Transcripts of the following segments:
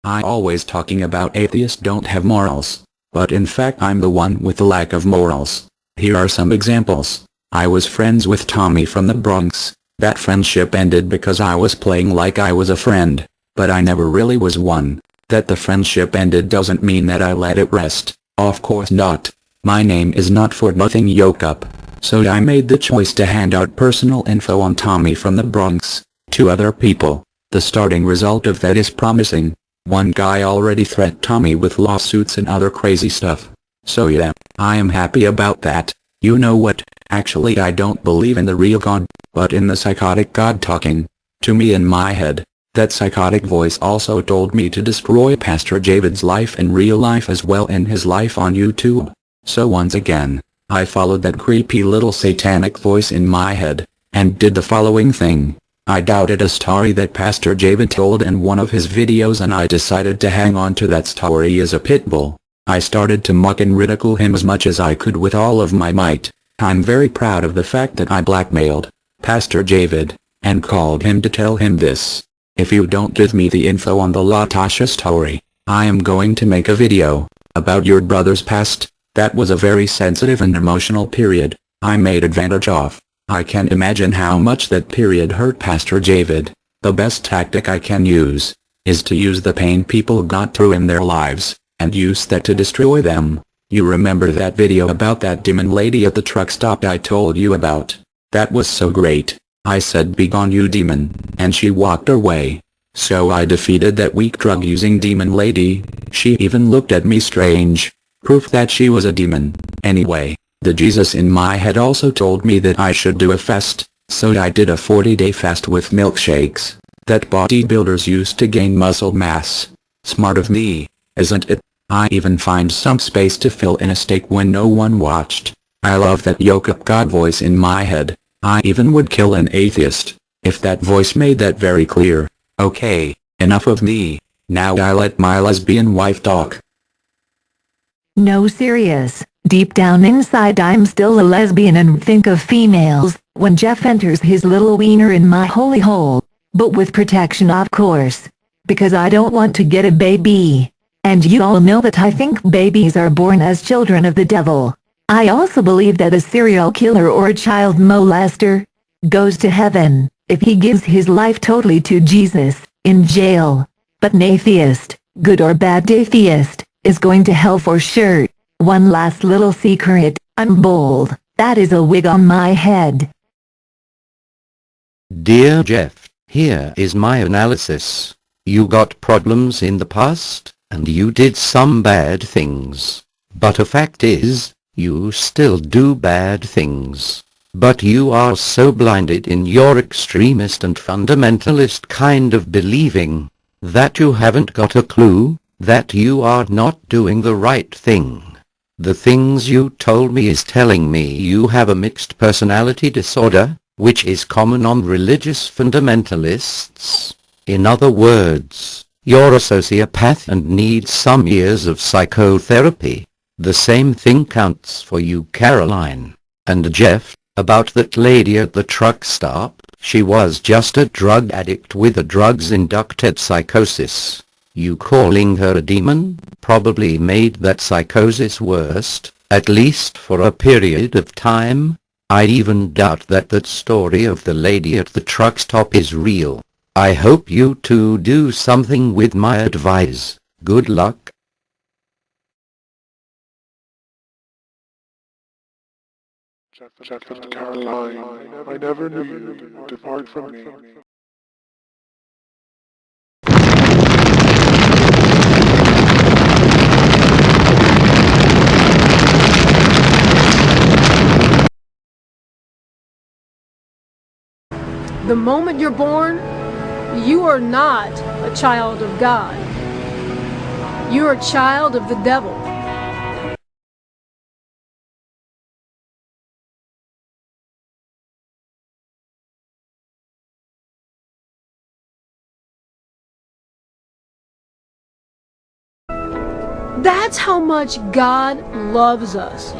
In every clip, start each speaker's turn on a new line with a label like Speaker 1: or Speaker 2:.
Speaker 1: I always talking about atheists don't have morals. But in fact I'm the one with the lack of morals. Here are some examples. I was friends with Tommy from the Bronx. That friendship ended because I was playing like I was a friend, but I never really was one. That the friendship ended doesn't mean that I let it rest. Of course not. My name is not for nothing TrowUp. So I made the choice to hand out personal info on Tommy from the Bronx to other people. The starting result of that is promising. One guy already threatened Tommy with lawsuits and other crazy stuff. So yeah, I am happy about that. You know what, actually I don't believe in the real God, but in the psychotic God talking to me in my head. That psychotic voice also told me to destroy Pastor David's life in real life as well and his life on YouTube. So once again, I followed that creepy little satanic voice in my head, and did the following thing. I doubted a story that Pastor David told in one of his videos and I decided to hang on to that story as a pit bull. I started to mock and ridicule him as much as I could with all of my might. I'm very proud of the fact that I blackmailed Pastor David, and called him to tell him this. If you don't give me the info on the Latasha story, I am going to make a video about your brother's past. That was a very sensitive and emotional period I made advantage of. I can imagine how much that period hurt Pastor David. The best tactic I can use is to use the pain people got through in their lives, and use that to destroy them. You remember that video about that demon lady at the truck stop I told you about? That was so great. I said begone you demon, and she walked away. So I defeated that weak drug-using demon lady. She even looked at me strange. Proof that she was a demon. Anyway, the Jesus in my head also told me that I should do a fast, so I did a 40-day fast with milkshakes that bodybuilders use to gain muscle mass. Smart of me, isn't it? I even find some space to fill in a steak when no one watched. I love that TrowUp God voice in my head. I even would kill an atheist if that voice made that very clear. Okay, enough of me. Now I let my lesbian wife talk.
Speaker 2: No, serious. Deep down inside I'm still a lesbian and think of females when Jeff enters his little wiener in my holy hole. But with protection of course. Because I don't want to get a baby. And you all know that I think babies are born as children of the devil. I also believe that a serial killer or a child molester goes to heaven if he gives his life totally to Jesus in jail. But an atheist, good or bad atheist, is going to hell for sure. One last little secret, I'm bald. That is a wig on my head.
Speaker 3: Dear Jeff, here is my analysis. You got problems in the past, and you did some bad things. But a fact is, you still do bad things. But you are so blinded in your extremist and fundamentalist kind of believing, that you haven't got a clue that you are not doing the right thing. The things you told me is telling me you have a mixed personality disorder, which is common on religious fundamentalists. In other words, you're a sociopath and need some years of psychotherapy. The same thing counts for you, Caroline. And Jeff, about that lady at the truck stop, she was just a drug addict with a drugs-induced psychosis. You calling her a demon probably made that psychosis worse, at least for a period of time. I even doubt that that story of the lady at the truck stop is real. I hope you two do something with my advice. Good luck.
Speaker 4: Jeff and Caroline, I never knew you. Depart from me.
Speaker 5: The moment you're born, you are not a child of God. You're a child of the devil. That's how much God loves us.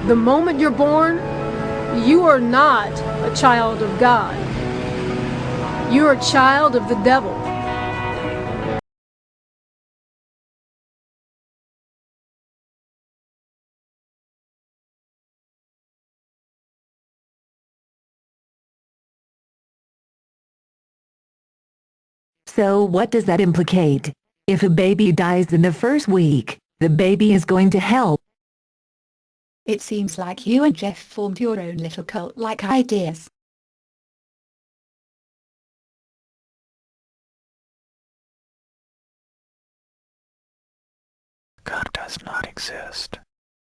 Speaker 5: The moment you're born, You are not a child of God. You are a child of the devil.
Speaker 2: So what does that implicate? If a baby dies in the first week, the baby is going to hell.
Speaker 6: It seems like you and Jeff formed your own little cult-like ideas.
Speaker 1: God does not exist.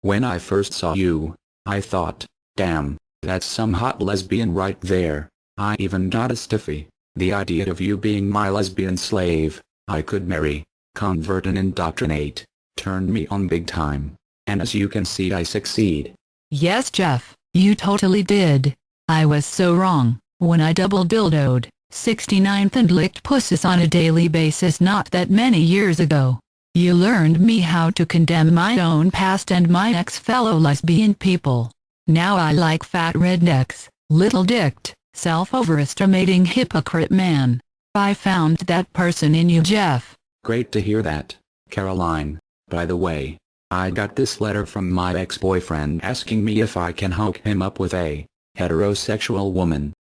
Speaker 1: When I first saw you, I thought, damn, that's some hot lesbian right there. I even got a stiffy. The idea of you being my lesbian slave, I could marry, convert and indoctrinate, turned me on big time. And as you can see, I succeed.
Speaker 7: Yes, Jeff, you totally did. I was so wrong, when I double dildoed, 69th and licked pussies on a daily basis not that many years ago. You learned me how to condemn my own past and my ex-fellow lesbian people. Now I like fat rednecks, little-dicked, self-overestimating hypocrite man. I found that person in you, Jeff.
Speaker 1: Great to hear that, Caroline. By the way, I got this letter from my ex-boyfriend asking me if I can hook him up with a heterosexual woman.